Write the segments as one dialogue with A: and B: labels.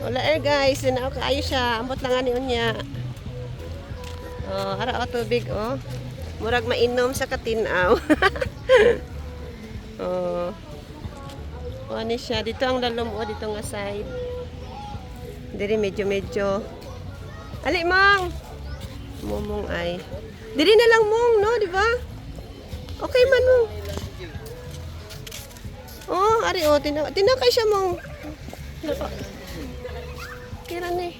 A: Wala guys, sinaw kaayo siya. Ambot lang ani unya. Oh, ara o tubig oh. Murag mainom sa katinaw. Oh. O ni siya dito ang lalom o dito nga side. Diri medyo. Ali mong. Momong ay. Diri na lang mong no, di ba? Okay man mo. Oh, ari o tinakay siya mong. Kira ni.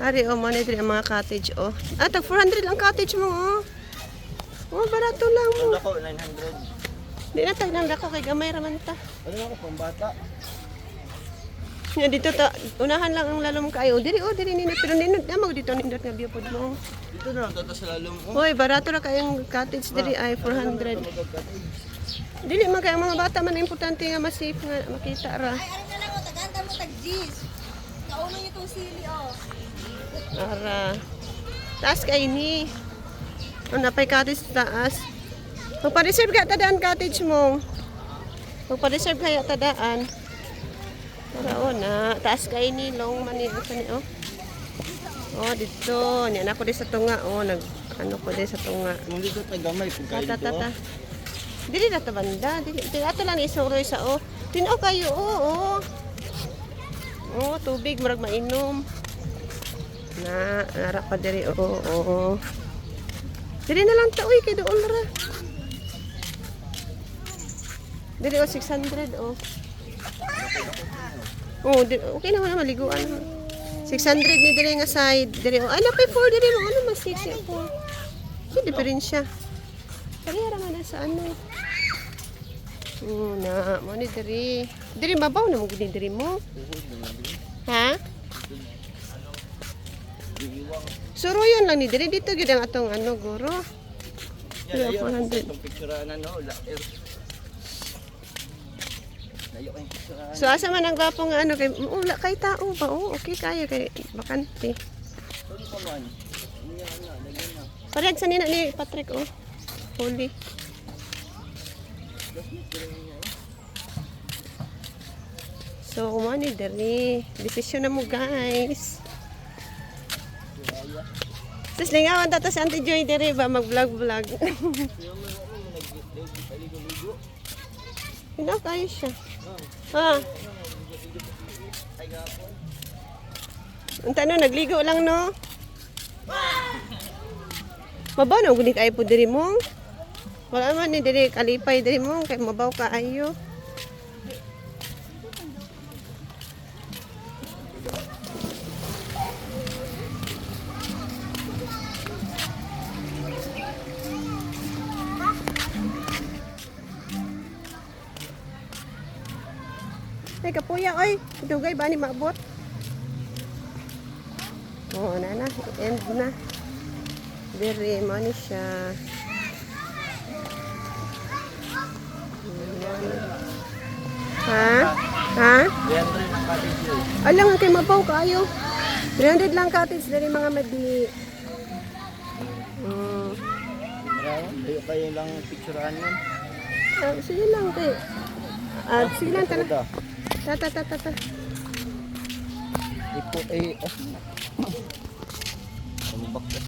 A: Ari o mo ni diri ang mga cottage o. Ah, tag 400 lang cottage mo o. Oh, barato lang mo.
B: Ako 900.
A: Di na tag nang dako kay gamay raman ta.
B: Ano ako pambata?
A: Nga dito ta unahan lang ang lalom kayo. Diri ni pero nindot na dito nindot nga view pod mo.
B: Dito na lang to sa lalong.
A: Hoy, barato ra kayong cottage diri ay 400. Dili man kay ang mga bata man importante nga ma-safe nga makita ra.
C: Ay, ano na lang o, taganda mo, tag-G's. Kauno nyo itong sili, o.
A: Ara. Taas kay ni. Ano napay cottage sa taas. Magpa-reserve ka tadaan cottage mo. Magpa-reserve kaya tadaan. Para o na. Taas kay ni long man ni oh. Oh, dito. Niyan ako din sa tunga. Oh, ano ko din sa tunga.
B: Kung dito tagamay kung kayo dito.
A: Tata. Dili na to banda. Dili ato lang isuroy sa o. Tinaw kayo oh. Oh, tubig murag mainom. Nara pa diri oh. Dili na lang ta uy kay dool ra. Dili 600 oh. Oh, okay naman na maliguan. 600 ni diri nga side. Diri oh. Ano pay 4 diri mo ano mas 6 ako. Si diferensya. Kaya man na sa ano. Na mo ni diri. Diri mabaw na mo gid diri mo. Ha? Suro yun lang ni diri dito gyud ang atong ano guro.
B: Yan,
A: 400.
B: itong picturean na no. Layo kayong picturean.
A: So asa man ang gwapo nga ano kay wala kay tao ba oh okay kayo kay bakante.
B: Tuloy pa man. Iyan na, lagyan na.
A: Parehas sa nina ni Patrick oh. Holy. So kumani diri. Desisyon na mo guys. Sus lingawan ta si Auntie Joy diri ba mag-vlog. Hindi kayo siya. Ha? Ang tanong, nagligo lang, no? Mabaw na, gunit ay po diri mo. Wala man ni diri, kalipay diri mo. Kaya mabaw ka ayo. Ay, kapuya, oy. Dugay ba ni maabot? Oo, na. End na. Diri, mo ni siya. Ha? Ha?
B: 300 ang cottage yun.
A: Alang kay mabaw kayo. 300 lang cottage dari mga madi.
B: Layo kayo lang picturean yun.
A: Sige lang kay. Sige lang tala. Tata.
B: Ipo eh.